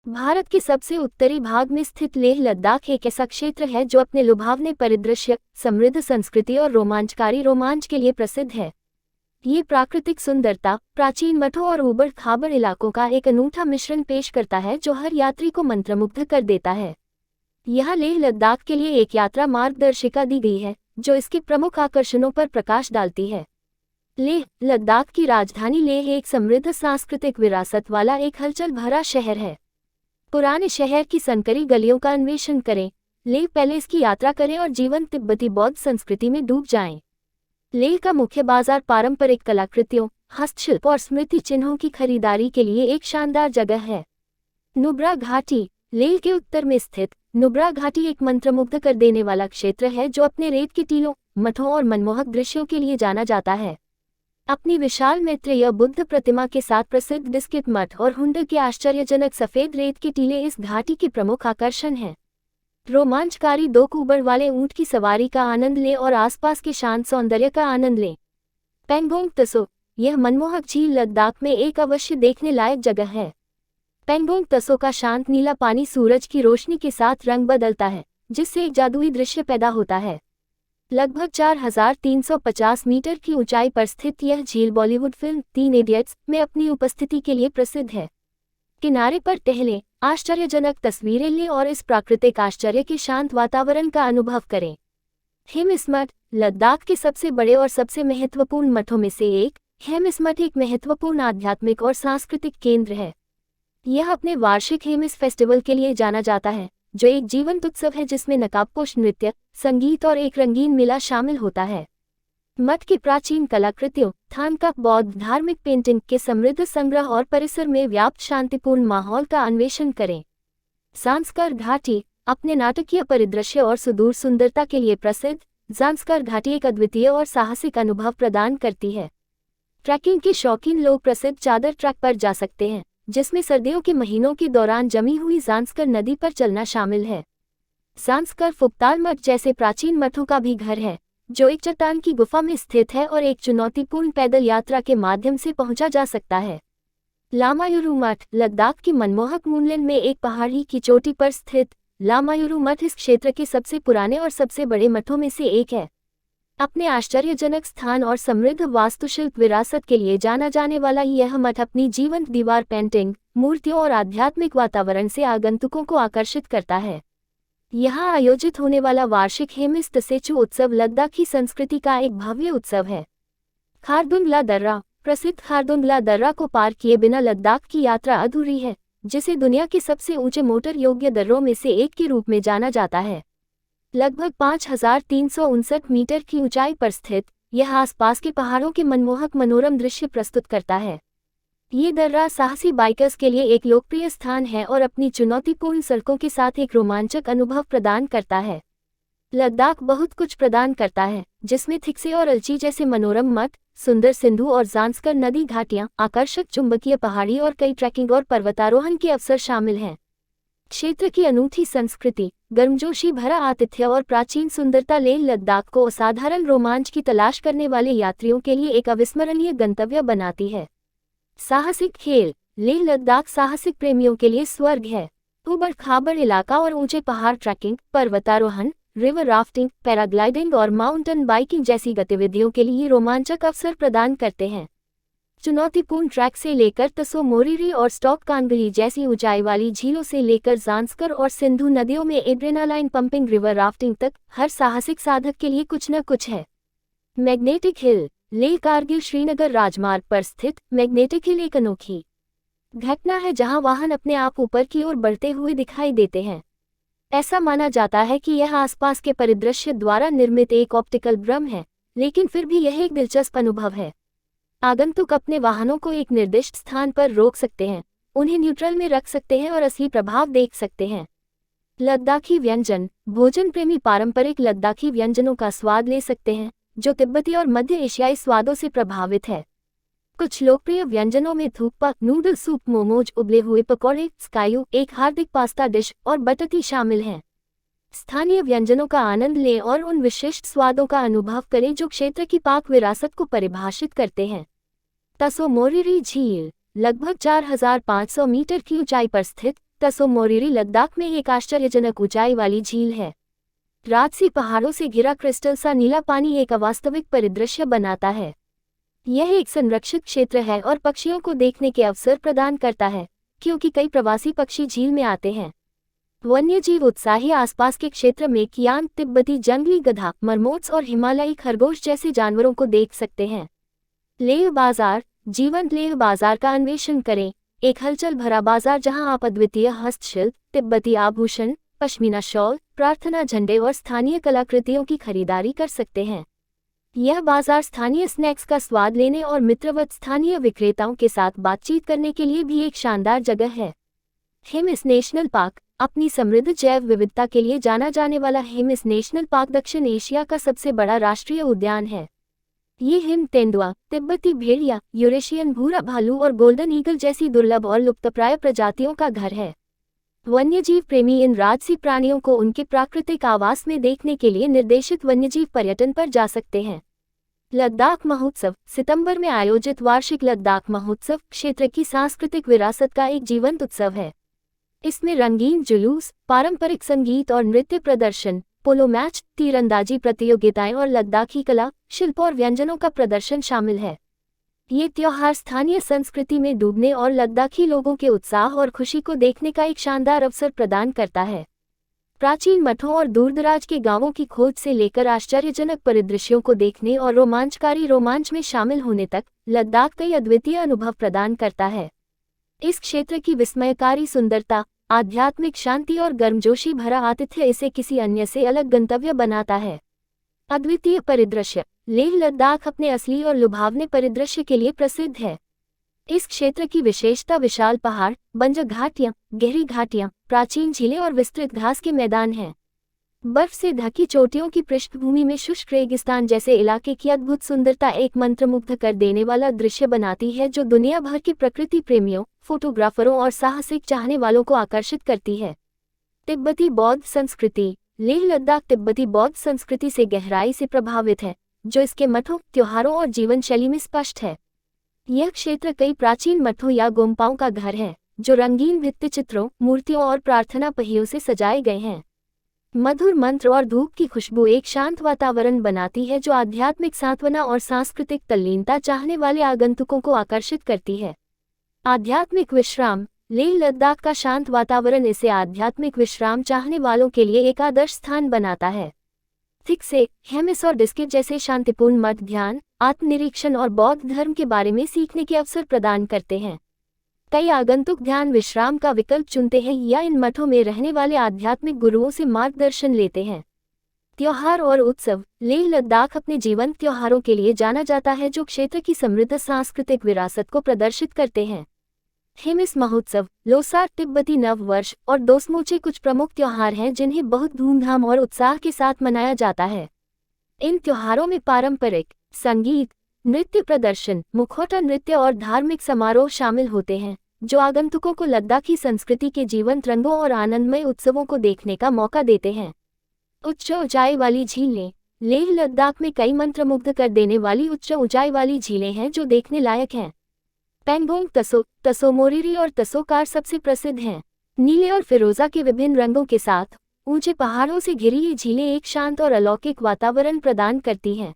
भारत के सबसे उत्तरी भाग में स्थित लेह लद्दाख एक ऐसा क्षेत्र है जो अपने लुभावने परिदृश्य, समृद्ध संस्कृति और रोमांचकारी रोमांच के लिए प्रसिद्ध है। ये प्राकृतिक सुंदरता, प्राचीन मठों और ऊबड़-खाबड़ इलाकों का एक अनूठा मिश्रण पेश करता है जो हर यात्री को मंत्रमुग्ध कर देता है। यहाँ लेह लद्दाख के लिए एक यात्रा मार्गदर्शिका दी गई है जो इसके प्रमुख आकर्षणों पर प्रकाश डालती है। लेह लद्दाख की राजधानी लेह एक समृद्ध सांस्कृतिक विरासत वाला एक हलचल भरा शहर है। पुराने शहर की संकरी गलियों का अन्वेषण करें, लेह पैलेस की यात्रा करें और जीवंत तिब्बती बौद्ध संस्कृति में डूब जाएं। लेह का मुख्य बाजार पारंपरिक कलाकृतियों, हस्तशिल्प और स्मृति चिन्हों की खरीदारी के लिए एक शानदार जगह है। नुब्रा घाटी लेह के उत्तर में स्थित नुब्रा घाटी एक मंत्रमुग्ध कर देने वाला क्षेत्र है जो अपने रेत की टीलों, मठों और मनमोहक दृश्यों के लिए जाना जाता है। अपनी विशाल मैत्रेय बुद्ध प्रतिमा के साथ प्रसिद्ध डिस्किट मठ और हुंड के आश्चर्यजनक सफेद रेत के टीले इस घाटी के प्रमुख आकर्षण हैं। रोमांचकारी दो कुबड़ वाले ऊंट की सवारी का आनंद लें और आसपास के शांत सौंदर्य का आनंद लें। पेंगोंग तसो यह मनमोहक झील लद्दाख में एक अवश्य देखने लायक जगह है। पेंगोंग तसो का शांत नीला पानी सूरज की रोशनी के साथ रंग बदलता है, जिससे एक जादुई दृश्य पैदा होता है। लगभग 4350 मीटर की ऊंचाई पर स्थित यह झील बॉलीवुड फिल्म 3 इडियट्स में अपनी उपस्थिति के लिए प्रसिद्ध है। किनारे पर टहलें, आश्चर्यजनक तस्वीरें लें और इस प्राकृतिक आश्चर्य के शांत वातावरण का अनुभव करें। हेमिस मठ लद्दाख के सबसे बड़े और सबसे महत्वपूर्ण मठों में से एक, हेमिस मठ एक महत्वपूर्ण आध्यात्मिक और सांस्कृतिक केंद्र है। यह अपने वार्षिक हेमिस फेस्टिवल के लिए जाना जाता है, जो एक जीवंत उत्सव है जिसमें नकाबपोश नृत्य, संगीत और एक रंगीन मेला शामिल होता है। मठ की प्राचीन कलाकृतियों, थानका बौद्ध धार्मिक पेंटिंग के समृद्ध संग्रह और परिसर में व्याप्त शांतिपूर्ण माहौल का अन्वेषण करें। ज़ांस्कर घाटी अपने नाटकीय परिदृश्य और सुदूर सुंदरता के लिए प्रसिद्ध, ज़ांस्कर घाटी एक अद्वितीय और साहसिक अनुभव प्रदान करती है। ट्रैकिंग के शौकीन लोग प्रसिद्ध चादर ट्रैक पर जा सकते हैं, जिसमें सर्दियों के महीनों के दौरान जमी हुई ज़ांस्कर नदी पर चलना शामिल है। ज़ांस्कर फुक्ताल मठ जैसे प्राचीन मठों का भी घर है, जो एक चट्टान की गुफा में स्थित है और एक चुनौतीपूर्ण पैदल यात्रा के माध्यम से पहुंचा जा सकता है। लामायुरु मठ लद्दाख की मनमोहक मूनलेन में एक पहाड़ी की चोटी पर स्थित लामायुरु मठ इस क्षेत्र के सबसे पुराने और सबसे बड़े मठों में से एक है। अपने आश्चर्यजनक स्थान और समृद्ध वास्तुशिल्प विरासत के लिए जाना जाने वाला यह मठ अपनी जीवंत दीवार पेंटिंग, मूर्तियों और आध्यात्मिक वातावरण से आगंतुकों को आकर्षित करता है। यहाँ आयोजित होने वाला वार्षिक हेमिस तसेचु उत्सव लद्दाखी संस्कृति का एक भव्य उत्सव है। खारदुंगला दर्रा प्रसिद्ध खारदुंगला दर्रा को पार किए बिना लद्दाख की यात्रा अधूरी है, जिसे दुनिया के सबसे ऊंचे मोटर योग्य दर्रों में से एक के रूप में जाना जाता है। लगभग 5359 मीटर की ऊंचाई पर स्थित यह आसपास के पहाड़ों के मनमोहक मनोरम दृश्य प्रस्तुत करता है। ये दर्रा साहसी बाइकर्स के लिए एक लोकप्रिय स्थान है और अपनी चुनौतीपूर्ण सड़कों के साथ एक रोमांचक अनुभव प्रदान करता है। लद्दाख बहुत कुछ प्रदान करता है, जिसमें थिक्से और अलची जैसे मनोरम मठ, सुंदर सिंधु और ज़ांस्कर नदी घाटियां, आकर्षक चुंबकीय पहाड़ी और कई ट्रैकिंग और पर्वतारोहण के अवसर शामिल हैं। क्षेत्र की अनूठी संस्कृति, गर्मजोशी भरा आतिथ्य और प्राचीन सुंदरता लेह लद्दाख को असाधारण रोमांच की तलाश करने वाले यात्रियों के लिए एक अविस्मरणीय गंतव्य बनाती है। साहसिक खेल लेह लद्दाख साहसिक प्रेमियों के लिए स्वर्ग है। ऊबड़-खाबड़ इलाका और ऊंचे पहाड़ ट्रैकिंग, पर्वतारोहण, रिवर राफ्टिंग, पैराग्लाइडिंग और माउंटेन बाइकिंग जैसी गतिविधियों के लिए रोमांचक अवसर प्रदान करते हैं। चुनौतीपूर्ण ट्रैक से लेकर तसो मोरिरी और स्टॉक कांगली जैसी ऊंचाई वाली झीलों से लेकर ज़ांस्कर और सिंधु नदियों में एड्रेनालाइन पंपिंग रिवर राफ्टिंग तक, हर साहसिक साधक के लिए कुछ न कुछ है। मैग्नेटिक हिल लेह कारगिल श्रीनगर राजमार्ग पर स्थित मैग्नेटिक हिल एक अनोखी घटना है जहां वाहन अपने आप ऊपर की ओर बढ़ते हुए दिखाई देते हैं। ऐसा माना जाता है कि यह आसपास के परिदृश्य द्वारा निर्मित एक ऑप्टिकल भ्रम है, लेकिन फिर भी यह एक दिलचस्प अनुभव है। आगंतुक अपने वाहनों को एक निर्दिष्ट स्थान पर रोक सकते हैं, उन्हें न्यूट्रल में रख सकते हैं और असली प्रभाव देख सकते हैं। लद्दाखी व्यंजन भोजन प्रेमी पारंपरिक लद्दाखी व्यंजनों का स्वाद ले सकते हैं, जो तिब्बती और मध्य एशियाई स्वादों से प्रभावित है। कुछ लोकप्रिय व्यंजनों में थूकपा, नूडल सूप, मोमोज, उबले हुए पकौड़े, स्कायू, एक हार्दिक पास्ता डिश और बटती शामिल हैं। स्थानीय व्यंजनों का आनंद लें और उन विशिष्ट स्वादों का अनुभव करें जो क्षेत्र की पाक विरासत को परिभाषित करते हैं। तसो मोरिरी झील लगभग 4500 मीटर की ऊंचाई पर स्थित तसो मोरिरी लद्दाख में एक आश्चर्यजनक ऊंचाई वाली झील है। राजसी पहाड़ों से घिरा क्रिस्टल सा नीला पानी एक अवास्तविक परिदृश्य बनाता है। यह एक संरक्षित क्षेत्र है और पक्षियों को देखने के अवसर प्रदान करता है, क्योंकि कई प्रवासी पक्षी झील में आते हैं। वन्यजीव उत्साही आसपास के क्षेत्र में कियान, तिब्बती जंगली गधा, मरमोट्स और हिमालयी खरगोश जैसे जानवरों को देख सकते हैं। लेह बाजार, जीवंत लेह बाजार का अन्वेषण करें, एक हलचल भरा बाजार जहां आप अद्वितीय हस्तशिल्प, तिब्बती आभूषण, पश्मीना शॉल, प्रार्थना झंडे और स्थानीय कलाकृतियों की खरीदारी कर सकते हैं। यह बाजार स्थानीय स्नैक्स का स्वाद लेने और मित्रवत स्थानीय विक्रेताओं के साथ बातचीत करने के लिए भी एक शानदार जगह है। हेमिस नेशनल पार्क, अपनी समृद्ध जैव विविधता के लिए जाना जाने वाला हेमिस नेशनल पार्क दक्षिण एशिया का सबसे बड़ा राष्ट्रीय उद्यान है। ये हिम तेंदुआ, तिब्बती भेड़िया, यूरेशियन भूरा भालू और गोल्डन ईगल जैसी दुर्लभ और लुप्तप्राय प्रजातियों का घर है। वन्यजीव प्रेमी इन राजसी प्राणियों को उनके प्राकृतिक आवास में देखने के लिए निर्देशित वन्यजीव पर्यटन पर जा सकते हैं। लद्दाख महोत्सव, सितंबर में आयोजित वार्षिक लद्दाख महोत्सव क्षेत्र की सांस्कृतिक विरासत का एक जीवंत उत्सव है। इसमें रंगीन जुलूस, पारंपरिक संगीत और नृत्य प्रदर्शन, पोलो मैच, तीरंदाजी प्रतियोगिताएं और लद्दाखी कला, शिल्प और व्यंजनों का प्रदर्शन शामिल है। ये त्योहार स्थानीय संस्कृति में डूबने और लद्दाखी लोगों के उत्साह और खुशी को देखने का एक शानदार अवसर प्रदान करता है। प्राचीन मठों और दूरदराज के गांवों की खोज से लेकर आश्चर्यजनक परिदृश्यों को देखने और रोमांचकारी रोमांच में शामिल होने तक, लद्दाख कई अद्वितीय अनुभव प्रदान करता है। इस क्षेत्र की विस्मयकारी सुंदरता, आध्यात्मिक शांति और गर्मजोशी भरा आतिथ्य इसे किसी अन्य से अलग गंतव्य बनाता है। अद्वितीय परिदृश्य, लेह लद्दाख अपने असली और लुभावने परिदृश्य के लिए प्रसिद्ध है। इस क्षेत्र की विशेषता विशाल पहाड़, बंजर घाटियां, गहरी घाटियां, प्राचीन झीलें और विस्तृत घास के मैदान हैं। बर्फ से ढकी चोटियों की पृष्ठभूमि में शुष्क रेगिस्तान जैसे इलाके की अद्भुत सुंदरता एक मंत्रमुग्ध कर देने वाला दृश्य बनाती है जो दुनिया भर के प्रकृति प्रेमियों, फोटोग्राफरों और साहसिक चाहने वालों को आकर्षित करती है। तिब्बती बौद्ध संस्कृति, लेह लद्दाख तिब्बती बौद्ध संस्कृति से गहराई से प्रभावित है, जो इसके मठों, त्योहारों और जीवन शैली में स्पष्ट है। यह क्षेत्र कई प्राचीन मठों या गुम्फाओं का घर है, जो रंगीन भित्तिचित्रों, मूर्तियों और प्रार्थना पहियों से सजाए गए हैं। मधुर मंत्र और धूप की खुशबू एक शांत वातावरण बनाती है जो आध्यात्मिक सांत्वना और सांस्कृतिक तल्लीनता चाहने वाले आगंतुकों को आकर्षित करती है। आध्यात्मिक विश्राम, लेह लद्दाख का शांत वातावरण इसे आध्यात्मिक विश्राम चाहने वालों के लिए एक आदर्श स्थान बनाता है। थिक्से, हेमिस और डिस्किट जैसे शांतिपूर्ण मठ ध्यान, आत्मनिरीक्षण और बौद्ध धर्म के बारे में सीखने के अवसर प्रदान करते हैं। कई आगंतुक ध्यान विश्राम का विकल्प चुनते हैं या इन मठों में रहने वाले आध्यात्मिक गुरुओं से मार्गदर्शन लेते हैं। त्योहार और उत्सव, लेह लद्दाख अपने जीवंत त्योहारों के लिए जाना जाता है जो क्षेत्र की समृद्ध सांस्कृतिक विरासत को प्रदर्शित करते हैं। हेमिस महोत्सव, लोसार, तिब्बती नव वर्ष और दोस्मोचे कुछ प्रमुख त्योहार हैं जिन्हें बहुत धूमधाम और उत्साह के साथ मनाया जाता है। इन त्योहारों में पारंपरिक संगीत, नृत्य प्रदर्शन, मुखौटा नृत्य और धार्मिक समारोह शामिल होते हैं, जो आगंतुकों को लद्दाखी संस्कृति के जीवंत रंगों और आनंदमय उत्सवों को देखने का मौका देते हैं। उच्च ऊंचाई वाली झीलें, लेह लद्दाख में कई मंत्रमुग्ध कर देने वाली उच्च ऊंचाई वाली झीलें हैं जो देखने लायक हैं। पेंगोंग तसो, तसो मोरिरी और तसो कार सबसे प्रसिद्ध हैं। नीले और फिरोजा के विभिन्न रंगों के साथ ऊंचे पहाड़ों से घिरी ये झीलें एक शांत और अलौकिक वातावरण प्रदान करती हैं।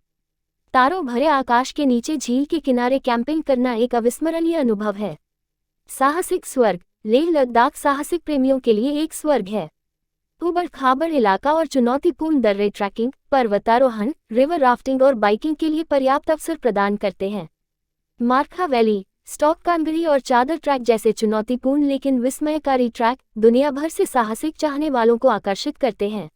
तारों भरे आकाश के नीचे झील के किनारे कैंपिंग करना एक अविस्मरणीय अनुभव है। साहसिक स्वर्ग, लेह लद्दाख साहसिक प्रेमियों के लिए एक स्वर्ग है। ऊबड़ खाबड़ इलाका और चुनौतीपूर्ण दर्रे ट्रैकिंग, पर्वतारोहण, रिवर राफ्टिंग और बाइकिंग के लिए पर्याप्त अवसर प्रदान करते हैं। मार्खा वैली, स्टॉक कांगरी और चादर ट्रैक जैसे चुनौतीपूर्ण लेकिन विस्मयकारी ट्रैक दुनिया भर से साहसिक चाहने वालों को आकर्षित करते हैं।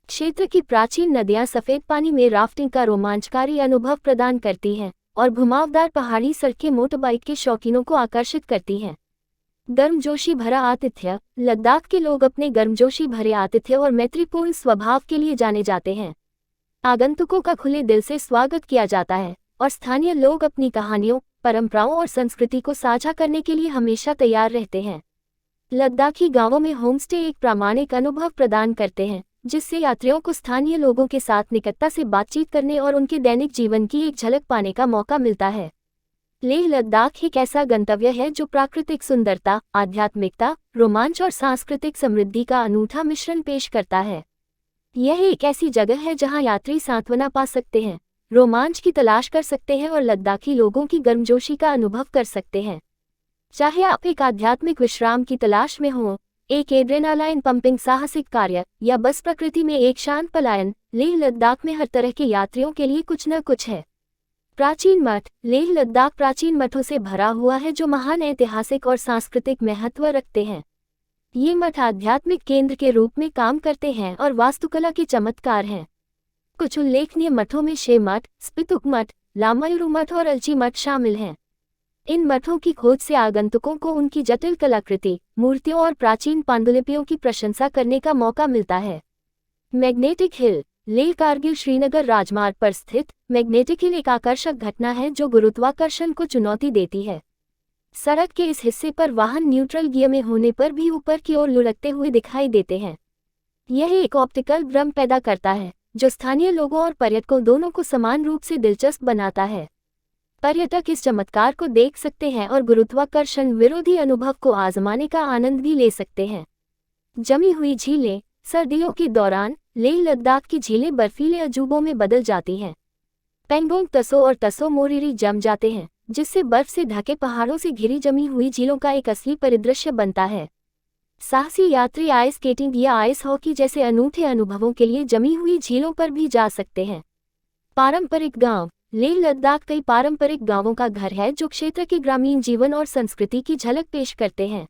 क्षेत्र की प्राचीन नदियां सफेद पानी में राफ्टिंग का रोमांचकारी अनुभव प्रदान करती हैं और घुमावदार पहाड़ी सड़कें मोटरबाइक के शौकीनों को आकर्षित करती हैं। गर्मजोशी भरा आतिथ्य, लद्दाख के लोग अपने गर्मजोशी भरे आतिथ्य और मैत्रीपूर्ण स्वभाव के लिए जाने जाते हैं। आगंतुकों का खुले दिल से स्वागत किया जाता है और स्थानीय लोग अपनी कहानियों, परंपराओं और संस्कृति को साझा करने के लिए हमेशा तैयार रहते हैं। लद्दाखी गांवों में होमस्टे एक प्रामाणिक अनुभव प्रदान करते हैं, जिससे यात्रियों को स्थानीय लोगों के साथ निकटता से बातचीत करने और उनके दैनिक जीवन की एक झलक पाने का मौका मिलता है। लेह लद्दाख एक ऐसा गंतव्य है जो प्राकृतिक सुंदरता, आध्यात्मिकता, रोमांच और सांस्कृतिक समृद्धि का अनूठा मिश्रण पेश करता है। यह एक ऐसी जगह है जहां यात्री सांत्वना पा सकते हैं, रोमांच की तलाश कर सकते हैं और लद्दाखी लोगों की गर्मजोशी का अनुभव कर सकते हैं। चाहे आप एक आध्यात्मिक विश्राम की तलाश में हों, एक एड्रेनालाइन पंपिंग साहसिक कार्य या बस प्रकृति में एक शांत पलायन, लेह लद्दाख में हर तरह के यात्रियों के लिए कुछ न कुछ है। प्राचीन मठ। लेह लद्दाख प्राचीन मठों से भरा हुआ है जो महान ऐतिहासिक और सांस्कृतिक महत्व रखते हैं। ये मठ आध्यात्मिक केंद्र के रूप में काम करते हैं और वास्तुकला के चमत्कार हैं। कुछ उल्लेखनीय मठों में शे मठ, स्पितुक मठ, लामायुरु मठ और अलची मठ शामिल हैं। इन मठों की खोज से आगंतुकों को उनकी जटिल कलाकृति, मूर्तियों और प्राचीन पांडुलिपियों की प्रशंसा करने का मौका मिलता है। Magnetic hill. लेह कारगिल श्रीनगर राजमार्ग पर स्थित मैग्नेटिक हिल एक आकर्षक घटना है जो गुरुत्वाकर्षण को चुनौती देती है। सड़क के इस हिस्से पर वाहन न्यूट्रल गियर में होने पर भी ऊपर की ओर लुढ़कते हुए दिखाई देते हैं। यह एक ऑप्टिकल भ्रम पैदा करता है जो स्थानीय लोगों और पर्यटकों दोनों को समान रूप से दिलचस्प बनाता है। पर्यटक इस चमत्कार को देख सकते हैं और गुरुत्वाकर्षण विरोधी अनुभव को आजमाने का आनंद भी ले सकते हैं। जमी हुई झीलें। सर्दियों के दौरान लेह लद्दाख की झीलें बर्फीले अजूबों में बदल जाती हैं। पेंगोंग तसो और तसो मोरिरी जम जाते हैं, जिससे बर्फ से ढके पहाड़ों से घिरी जमी हुई झीलों का एक असली परिदृश्य बनता है। साहसी यात्री आइस स्केटिंग या आइस हॉकी जैसे अनूठे अनुभवों के लिए जमी हुई झीलों पर भी जा सकते हैं। पारंपरिक गांव। लेह लद्दाख कई पारंपरिक गांवों का घर है जो क्षेत्र के ग्रामीण जीवन और संस्कृति की झलक पेश करते हैं।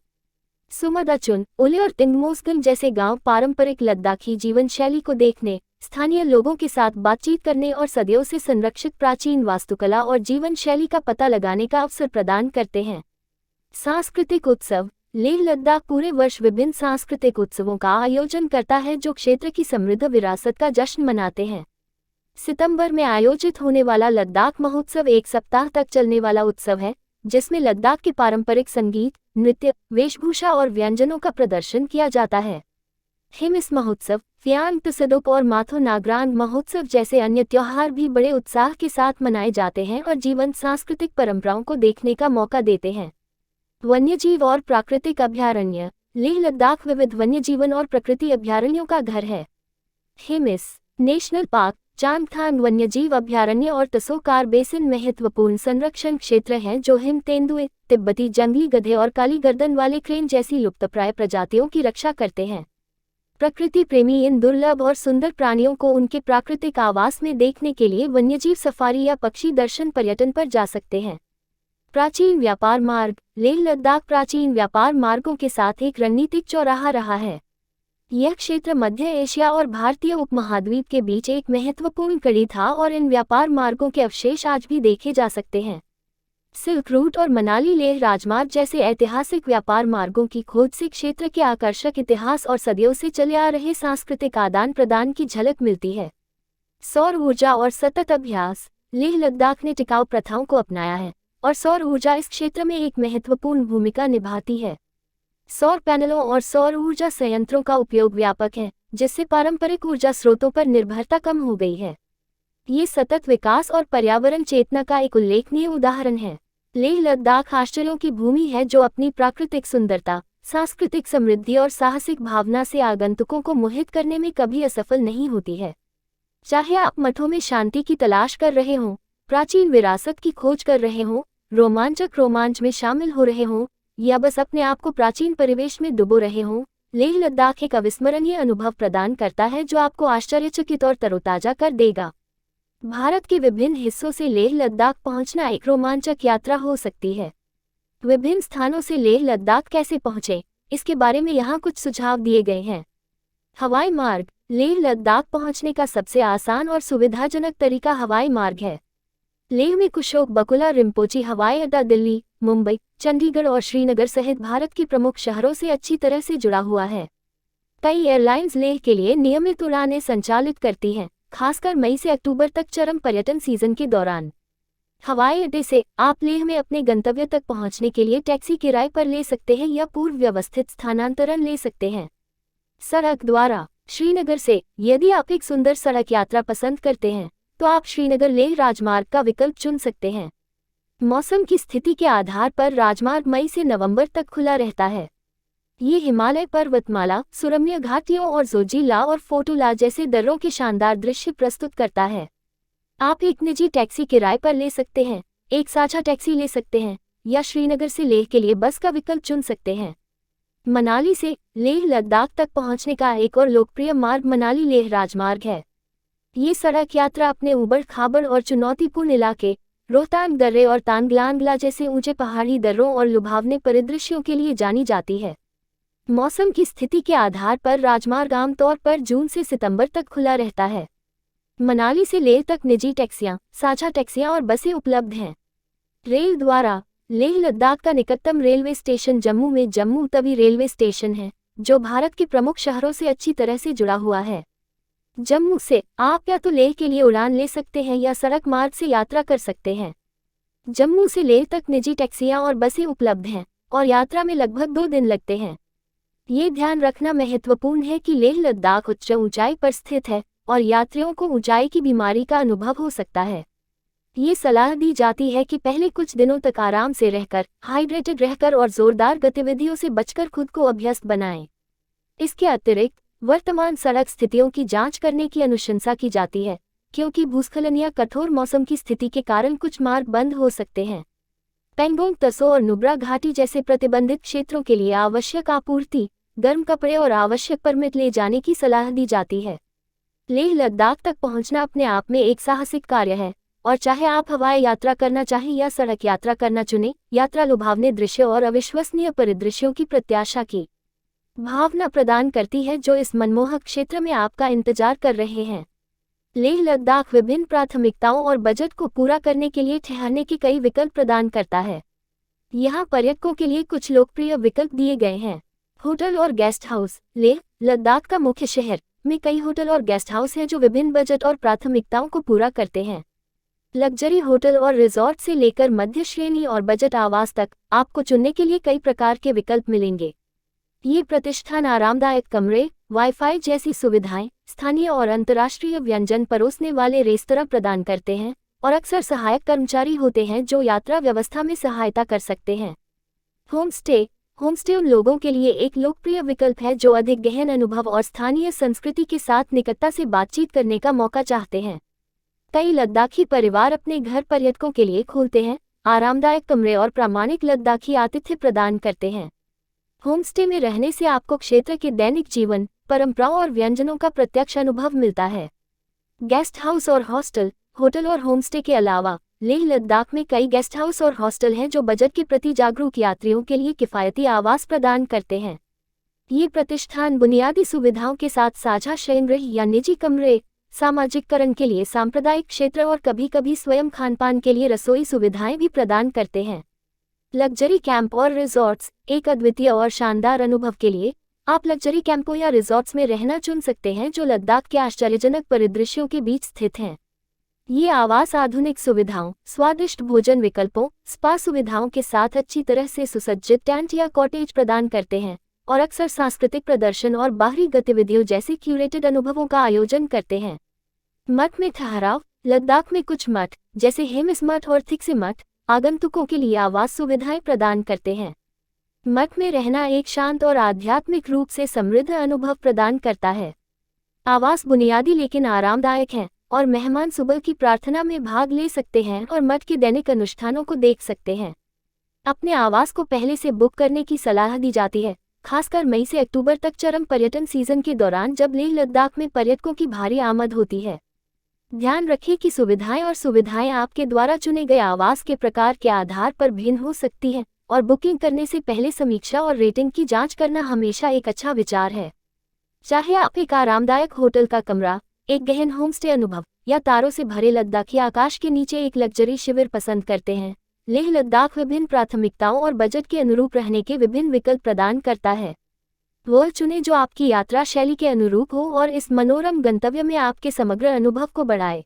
सुमदाचुन, ओले और तिंगमोस्गन जैसे गांव पारंपरिक लद्दाखी जीवन शैली को देखने, स्थानीय लोगों के साथ बातचीत करने और सदियों से संरक्षित प्राचीन वास्तुकला और जीवन शैली का पता लगाने का अवसर प्रदान करते हैं। सांस्कृतिक उत्सव। लेह लद्दाख पूरे वर्ष विभिन्न सांस्कृतिक उत्सवों का आयोजन करता है जो क्षेत्र की समृद्ध विरासत का जश्न मनाते हैं। सितंबर में आयोजित होने वाला लद्दाख महोत्सव एक सप्ताह तक चलने वाला उत्सव है, जिसमें लद्दाख के पारंपरिक संगीत, नृत्य, वेशभूषा और व्यंजनों का प्रदर्शन किया जाता है। हिमिस महोत्सव, फ्यांग तसदोक और माथो नागरांग महोत्सव जैसे अन्य त्योहार भी बड़े उत्साह के साथ मनाए जाते हैं और जीवंत सांस्कृतिक परंपराओं को देखने का मौका देते हैं। वन्यजीव और प्राकृतिक अभयारण्य। लेह लद्दाख विविध वन्यजीवन और प्रकृति अभयारण्यों का घर है। हिमिस नेशनल पार्क, चांगथांग वन्यजीव अभयारण्य और तसोकार बेसिन महत्वपूर्ण संरक्षण क्षेत्र हैं जो हिम तेंदुए, तिब्बती जंगली गधे और काली गर्दन वाले क्रेन जैसी लुप्तप्राय प्रजातियों की रक्षा करते हैं। प्रकृति प्रेमी इन दुर्लभ और सुंदर प्राणियों को उनके प्राकृतिक आवास में देखने के लिए वन्यजीव सफारी या पक्षी दर्शन पर्यटन पर जा सकते हैं। प्राचीन व्यापार मार्ग। लेह लद्दाख प्राचीन व्यापार मार्गों के साथ एक रणनीतिक चौराहा रहा है। यह क्षेत्र मध्य एशिया और भारतीय उपमहाद्वीप के बीच एक महत्वपूर्ण कड़ी था और इन व्यापार मार्गों के अवशेष आज भी देखे जा सकते हैं। सिल्क रूट और मनाली लेह राजमार्ग जैसे ऐतिहासिक व्यापार मार्गों की खोज से क्षेत्र के आकर्षक इतिहास और सदियों से चले आ रहे सांस्कृतिक आदान प्रदान की झलक मिलती है। सौर ऊर्जा और सतत अभ्यास। लेह लद्दाख ने टिकाऊ प्रथाओं को अपनाया है और सौर ऊर्जा इस क्षेत्र में एक महत्वपूर्ण भूमिका निभाती है। सौर पैनलों और सौर ऊर्जा संयंत्रों का उपयोग व्यापक है, जिससे पारंपरिक ऊर्जा स्रोतों पर निर्भरता कम हो गई है। ये सतत विकास और पर्यावरण चेतना का एक उल्लेखनीय उदाहरण है। लेह लद्दाख आश्चर्यों की भूमि है जो अपनी प्राकृतिक सुंदरता, सांस्कृतिक समृद्धि और साहसिक भावना से आगंतुकों को मोहित करने में कभी असफल नहीं होती है। चाहे आप मठों में शांति की तलाश कर रहे हों, प्राचीन विरासत की खोज कर रहे हों, रोमांचक रोमांच में शामिल हो रहे हों या बस अपने आप को प्राचीन परिवेश में डुबो रहे हों, लेह लद्दाख एक अविस्मरणीय अनुभव प्रदान करता है जो आपको आश्चर्यचकित और तरोताजा कर देगा। भारत के विभिन्न हिस्सों से लेह लद्दाख पहुंचना एक रोमांचक यात्रा हो सकती है। विभिन्न स्थानों से लेह लद्दाख कैसे पहुंचें, इसके बारे में यहाँ कुछ सुझाव दिए गए हैं। हवाई मार्ग। लेह लद्दाख पहुंचने का सबसे आसान और सुविधाजनक तरीका हवाई मार्ग है। लेह में कुशोक बकुला रिम्पोची हवाई अड्डा दिल्ली, मुंबई, चंडीगढ़ और श्रीनगर सहित भारत के प्रमुख शहरों से अच्छी तरह से जुड़ा हुआ है। कई एयरलाइंस लेह के लिए नियमित उड़ानें संचालित करती हैं, खासकर मई से अक्टूबर तक चरम पर्यटन सीजन के दौरान। हवाई अड्डे से आप लेह में अपने गंतव्य तक पहुंचने के लिए टैक्सी किराए पर ले सकते हैं या पूर्व व्यवस्थित स्थानांतरण ले सकते हैं। सड़क द्वारा। श्रीनगर से यदि आप एक सुंदर सड़क यात्रा पसंद करते हैं तो आप श्रीनगर लेह राजमार्ग का विकल्प चुन सकते हैं। मौसम की स्थिति के आधार पर राजमार्ग मई से नवंबर तक खुला रहता है। ये हिमालय पर्वतमाला, सुरम्य घाटियों और जोजिला और फोटुला जैसे दर्रों के शानदार दृश्य प्रस्तुत करता है। आप एक निजी टैक्सी किराए पर ले सकते हैं, एक साझा टैक्सी ले सकते हैं या श्रीनगर से लेह के लिए बस का विकल्प चुन सकते हैं। मनाली से लेह लद्दाख तक पहुंचने का एक और लोकप्रिय मार्ग मनाली लेह राजमार्ग है। ये सड़क यात्रा अपने ऊबड़-खाबड़ और चुनौतीपूर्ण इलाके, रोहतांग दर्रे और तांगलांगला जैसे ऊंचे पहाड़ी दर्रों और लुभावने परिदृश्यों के लिए जानी जाती है। मौसम की स्थिति के आधार पर राजमार्ग आमतौर पर जून से सितंबर तक खुला रहता है। मनाली से लेह तक निजी टैक्सियां, साझा टैक्सियां और बसें उपलब्ध हैं। रेल द्वारा लेह लद्दाख का निकटतम रेलवे स्टेशन जम्मू में जम्मू तवी रेलवे स्टेशन है, जो भारत के प्रमुख शहरों से अच्छी तरह से जुड़ा हुआ है। जम्मू से आप या तो लेह के लिए उड़ान ले सकते हैं या सड़क मार्ग से यात्रा कर सकते हैं। जम्मू से लेह तक निजी टैक्सियां और बसें उपलब्ध हैं और यात्रा में लगभग 2 दिन लगते हैं। ये ध्यान रखना महत्वपूर्ण है कि लेह लद्दाख उच्च ऊंचाई पर स्थित है और यात्रियों को ऊंचाई की बीमारी का अनुभव हो सकता है। ये सलाह दी जाती है कि पहले कुछ दिनों तक आराम से रहकर, हाइड्रेटेड रहकर और जोरदार गतिविधियों से बचकर खुद को अभ्यस्त बनाएं। इसके अतिरिक्त वर्तमान सड़क स्थितियों की जांच करने की अनुशंसा की जाती है, क्योंकि भूस्खलन या कठोर मौसम की स्थिति के कारण कुछ मार्ग बंद हो सकते हैं। पेंगोंग तसो और नुब्रा घाटी जैसे प्रतिबंधित क्षेत्रों के लिए आवश्यक आपूर्ति, गर्म कपड़े और आवश्यक परमिट ले जाने की सलाह दी जाती है। लेह लद्दाख तक पहुंचना अपने आप में एक साहसिक कार्य है, और चाहे आप हवाई यात्रा करना चाहें या सड़क यात्रा करना चुनें, यात्रा लुभावने दृश्य और अविश्वसनीय परिदृश्यों की प्रत्याशा की भावना प्रदान करती है जो इस मनमोहक क्षेत्र में आपका इंतजार कर रहे हैं। लेह लद्दाख विभिन्न प्राथमिकताओं और बजट को पूरा करने के लिए ठहरने के कई विकल्प प्रदान करता है। यहाँ पर्यटकों के लिए कुछ लोकप्रिय विकल्प दिए गए हैं। होटल और गेस्ट हाउस। लेह लद्दाख का मुख्य शहर में कई होटल और गेस्ट हाउस हैं जो विभिन्न बजट और प्राथमिकताओं को पूरा करते हैं। लग्जरी होटल और रिजॉर्ट से लेकर मध्य श्रेणी और बजट आवास तक आपको चुनने के लिए कई प्रकार के विकल्प मिलेंगे। ये प्रतिष्ठान आरामदायक कमरे, वाईफाई जैसी सुविधाएं, स्थानीय और अंतर्राष्ट्रीय व्यंजन परोसने वाले रेस्तरां प्रदान करते हैं और अक्सर सहायक कर्मचारी होते हैं जो यात्रा व्यवस्था में सहायता कर सकते हैं। होमस्टे। होमस्टे उन लोगों के लिए एक लोकप्रिय विकल्प है जो अधिक गहन अनुभव और स्थानीय संस्कृति के साथ निकटता से बातचीत करने का मौका चाहते हैं। कई लद्दाखी परिवार अपने घर पर्यटकों के लिए खोलते हैं, आरामदायक कमरे और प्रामाणिक लद्दाखी आतिथ्य प्रदान करते हैं। होमस्टे में रहने से आपको क्षेत्र के दैनिक जीवन, परंपराओं और व्यंजनों का प्रत्यक्ष अनुभव मिलता है। गेस्ट हाउस और हॉस्टल। होटल और होमस्टे के अलावा लेह लद्दाख में कई गेस्ट हाउस और हॉस्टल हैं जो बजट के प्रति जागरूक यात्रियों के लिए किफ़ायती आवास प्रदान करते हैं। ये प्रतिष्ठान बुनियादी सुविधाओं के साथ साझा शयनगृह या निजी कमरे, सामाजिककरण के लिए सांप्रदायिक क्षेत्र और कभी-कभी स्वयं खानपान के लिए रसोई सुविधाएं भी प्रदान करते हैं। लग्जरी कैंप और रिजॉर्ट्स। एक अद्वितीय और शानदार अनुभव के लिए आप लग्जरी कैंपों या रिजॉर्ट्स में रहना चुन सकते हैं जो लद्दाख के आश्चर्यजनक परिदृश्यों के बीच स्थित हैं। ये आवास आधुनिक सुविधाओं, स्वादिष्ट भोजन विकल्पों, स्पा सुविधाओं के साथ अच्छी तरह से सुसज्जित टेंट या कॉटेज प्रदान करते हैं और अक्सर सांस्कृतिक प्रदर्शन और बाहरी गतिविधियों जैसे क्यूरेटेड अनुभवों का आयोजन करते हैं। मठ में ठहराव। लद्दाख में कुछ मठ, जैसे हेमिस मठ और थिक्से मठ, आगंतुकों के लिए आवास सुविधाएं प्रदान करते हैं। मठ में रहना एक शांत और आध्यात्मिक रूप से समृद्ध अनुभव प्रदान करता है। आवास बुनियादी लेकिन आरामदायक हैं और मेहमान सुबह की प्रार्थना में भाग ले सकते हैं और मठ के दैनिक अनुष्ठानों को देख सकते हैं। अपने आवास को पहले से बुक करने की सलाह दी जाती है, खासकर मई से अक्टूबर तक चरम पर्यटन सीजन के दौरान जब लेह लद्दाख में पर्यटकों की भारी आमद होती है। ध्यान रखें कि सुविधाएं आपके द्वारा चुने गए आवास के प्रकार के आधार पर भिन्न हो सकती हैं और बुकिंग करने से पहले समीक्षा और रेटिंग की जांच करना हमेशा एक अच्छा विचार है। चाहे आप एक आरामदायक होटल का कमरा, एक गहन होमस्टे अनुभव या तारों से भरे लद्दाखी आकाश के नीचे एक लग्जरी शिविर पसंद करते हैं, लेह लद्दाख विभिन्न प्राथमिकताओं और बजट के अनुरूप रहने के विभिन्न विकल्प प्रदान करता है। वो चुनें जो आपकी यात्रा शैली के अनुरूप हो और इस मनोरम गंतव्य में आपके समग्र अनुभव को बढ़ाए।